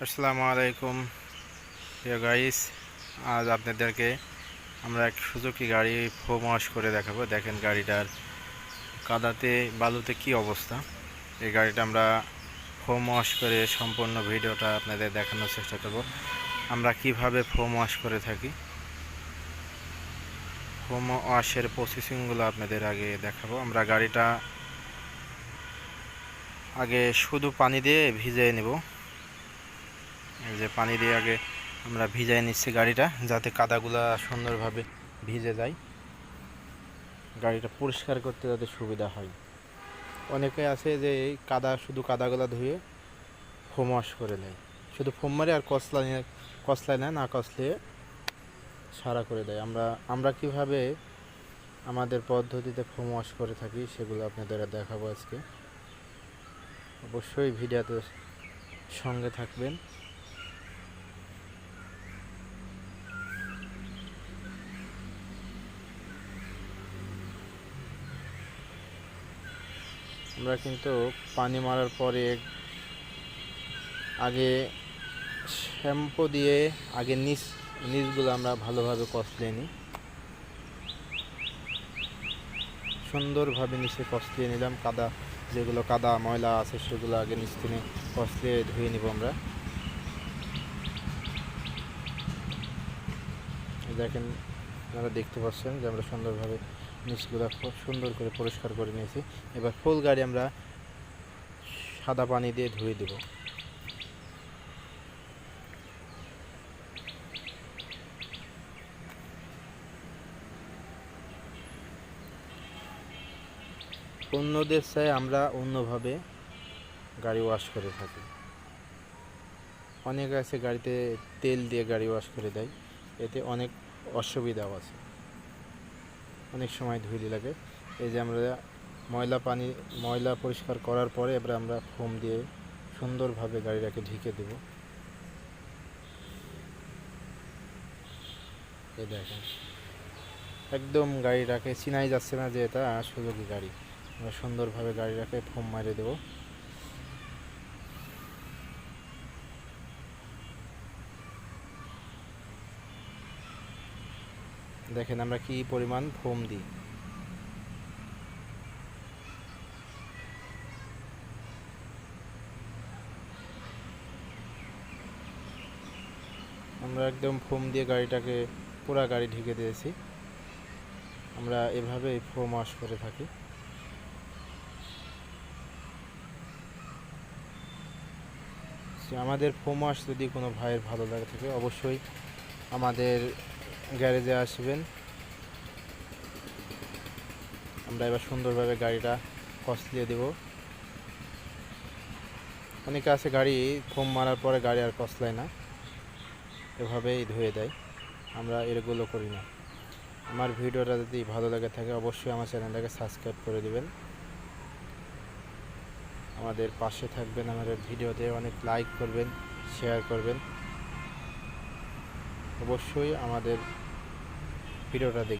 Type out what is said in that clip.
আসসালামু আলাইকুম প্রিয় গাইস। আজ আপনাদেরকে আমরা এক সুজুকি গাড়ি ফোম ওয়াশ করে দেখাবো। দেখেন গাড়িটার কাদাতে বালুতে কি অবস্থা। এই গাড়িটা আমরা ফোম ওয়াশ করে সম্পূর্ণ ভিডিওটা আপনাদের দেখানোর চেষ্টা করব। আমরা কিভাবে ফোম ওয়াশ করে থাকি, ফোম ওয়াশের প্রসেসিংগুলো আপনাদের আগে দেখাবো। আমরা গাড়িটা আগে শুধু পানি দিয়ে ভিজিয়ে নেব। এই যে পানি দিয়ে আগে আমরা ভিজাই নিচ্ছি গাড়িটা, যাতে কাদাগুলা সুন্দরভাবে ভিজে যায়, গাড়িটা পরিষ্কার করতে যাতে সুবিধা হয়। অনেকে আছে যে এই শুধু কাদাগুলা ধুয়ে ফোম ওয়াশ করে দেয়, শুধু ফোম মারে আর কসলায় না কসলিয়ে সারা করে দেয়। আমরা কিভাবে আমাদের পদ্ধতিতে ফোম ওয়াশ করে থাকি সেগুলো আপনাদের দেখাবো আজকে। অবশ্যই ভিডিওতে সঙ্গে থাকবেন। আমরা কিন্তু পানি মারার পরে আগে শ্যাম্পু দিয়ে আগে নিচগুলো আমরা ভালোভাবে কষলিয়ে নিই। সুন্দরভাবে নিচে কষলিয়ে নিলাম। যেগুলো কাদা ময়লা আছে সেগুলো আগে নিচ থেকে কষলিয়ে ধুয়ে নিব আমরা। দেখেন, আপনারা দেখতে পাচ্ছেন যে আমরা সুন্দরভাবে নিচগুলো সুন্দর করে পরিষ্কার করে নিয়েছি। এবার ফুল গাড়ি আমরা সাদা পানি দিয়ে ধুয়ে দেব। অন্যদের চাই আমরা অন্যভাবে গাড়ি ওয়াশ করে থাকি। অনেক আছে গাড়িতে তেল দিয়ে গাড়ি ওয়াশ করে দেয়, এতে অনেক অসুবিধাও আছে, অনেক সময় ধুইতে লাগে। এই যে আমরা ময়লা পরিষ্কার করার পরে এবার আমরা ফোম দিয়ে সুন্দরভাবে গাড়িটাকে ঢেকে দেব। এই দেখেন, একদম গাড়িটাকে চিনাই যাচ্ছে না যে এটা সুজুকি গাড়ি। আমরা সুন্দরভাবে গাড়িটাকে ফোম মারে দেব। দেখেন আমরা কি পরিমাণ ফোম দিই। আমরা একদম ফোম দিয়ে গাড়িটাকে পুরা গাড়ি ঢেকে দিয়েছি। আমরা এভাবেই ফোম ওয়াশ করে থাকি। আমাদের ফোম ওয়াশ যদি কোনো ভাইয়ের ভালো লাগে থাকে অবশ্যই আমাদের গ্যারেজে আসবেন। আমরা এবার সুন্দরভাবে গাড়িটা কষলিয়ে দেব। অনেকে আছে গাড়ি ফোম মারার পরে গাড়ি আর কষলায় না, এভাবেই ধুয়ে দেয়। আমরা এগুলো করি না। আমার ভিডিওটা যদি ভালো লাগে থাকে অবশ্যই আমার চ্যানেলটাকে সাবস্ক্রাইব করে দেবেন, আমাদের পাশে থাকবেন, আমাদের ভিডিওতে অনেক লাইক করবেন, শেয়ার করবেন। অবশ্যই আমাদের ভিডিওটা দেখবেন।